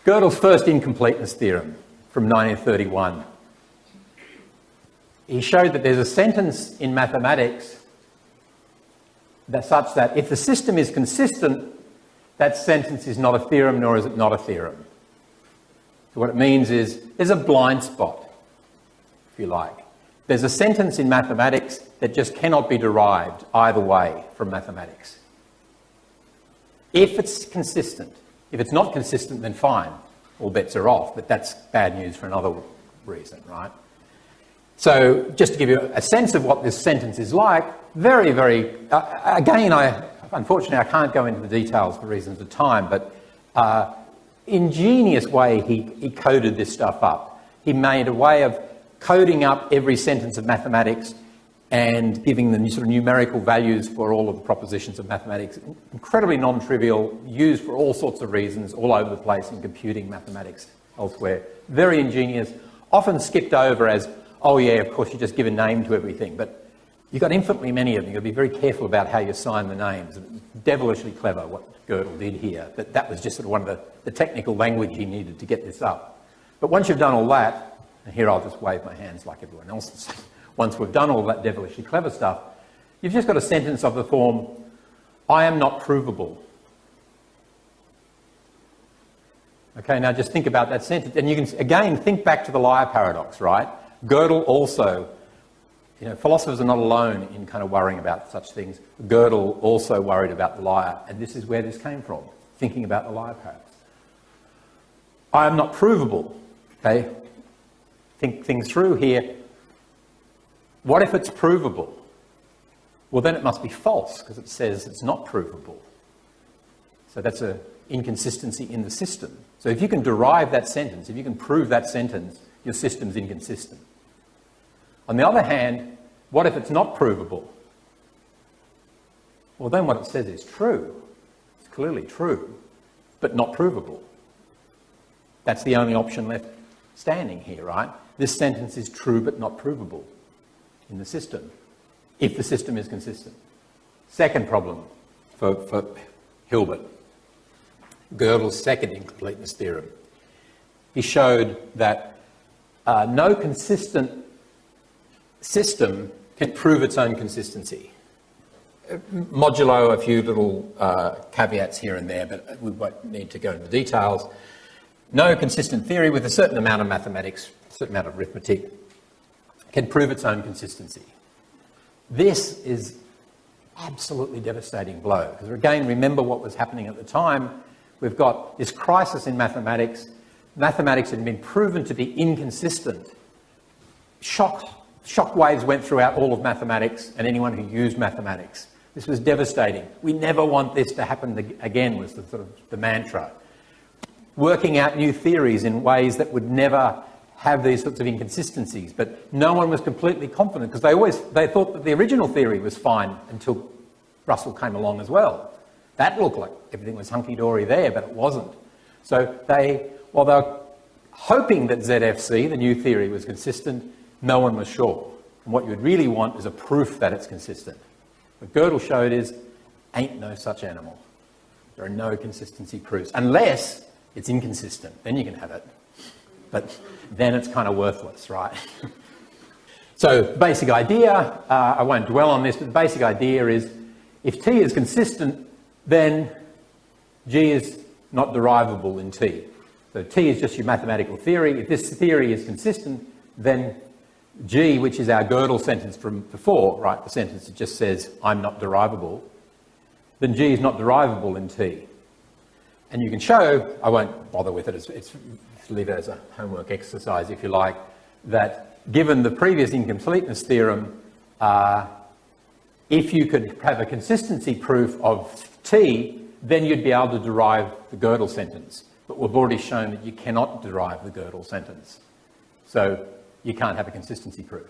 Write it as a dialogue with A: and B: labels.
A: Gödel's first incompleteness theorem from 1931. He showed that there's a sentence in mathematics that's such that if the system is consistent, that sentence is not a theorem, nor is it not a theorem. So what it means is there's a blind spot, if you like. There's a sentence in mathematics that just cannot be derived either way from mathematics. If it's consistent. If it's not consistent, then fine, all bets are off, but that's bad news for another reason, right? So just to give you a sense of what this sentence is like, very, very, again, unfortunately I can't go into the details for reasons of time, but ingenious way he coded this stuff up. He made a way of coding up every sentence of mathematics and giving them sort of numerical values for all of the propositions of mathematics. Incredibly non-trivial, used for all sorts of reasons all over the place in computing mathematics elsewhere. Very ingenious, often skipped over as, oh yeah, of course you just give a name to everything, but you've got infinitely many of them. You've got to be very careful about how you assign the names. Devilishly clever what Gödel did here, but that was just sort of one of the technical language he needed to get this up. But once you've done all that, and here I'll just wave my hands like everyone else is. Once we've done all that devilishly clever stuff, you've just got a sentence of the form, I am not provable. Okay, now just think about that sentence. And you can, again, think back to the liar paradox, right? Gödel also, you know, philosophers are not alone in kind of worrying about such things. Gödel also worried about the liar, and this is where this came from, thinking about the liar paradox. I am not provable, okay? Think things through here. What if it's provable? Well, then it must be false because it says it's not provable. So that's an inconsistency in the system. So if you can derive that sentence, if you can prove that sentence, your system's inconsistent. On the other hand, what if it's not provable? Well, then what it says is true. It's clearly true, but not provable. That's the only option left standing here, right? This sentence is true but not provable in the system, if the system is consistent. Second problem for Hilbert, Gödel's second incompleteness theorem. He showed that no consistent system can prove its own consistency. Modulo a few little caveats here and there, but we won't need to go into the details. No consistent theory with a certain amount of mathematics, a certain amount of arithmetic, can prove its own consistency. This is absolutely devastating blow, because again, remember what was happening at the time. We've got this crisis in mathematics. Mathematics had been proven to be inconsistent. Shock waves went throughout all of mathematics and anyone who used mathematics. This was devastating. We never want this to happen again, was the sort of the mantra. Working out new theories in ways that would never have these sorts of inconsistencies, but no one was completely confident because they thought that the original theory was fine until Russell came along as well. That looked like everything was hunky-dory there, but it wasn't. So while they were hoping that ZFC, the new theory, was consistent, no one was sure. And what you would really want is a proof that it's consistent. What Gödel showed is, ain't no such animal. There are no consistency proofs, unless it's inconsistent, then you can have it. But then it's kind of worthless, right? So basic idea, I won't dwell on this, but the basic idea is if T is consistent, then G is not derivable in T. So T is just your mathematical theory. If this theory is consistent, then G, which is our Gödel sentence from before, right, the sentence that just says, I'm not derivable, then G is not derivable in T. And you can show, I won't bother with it, it's leave it as a homework exercise if you like, that given the previous incompleteness theorem, if you could have a consistency proof of T, then you'd be able to derive the Gödel sentence. But we've already shown that you cannot derive the Gödel sentence. So you can't have a consistency proof.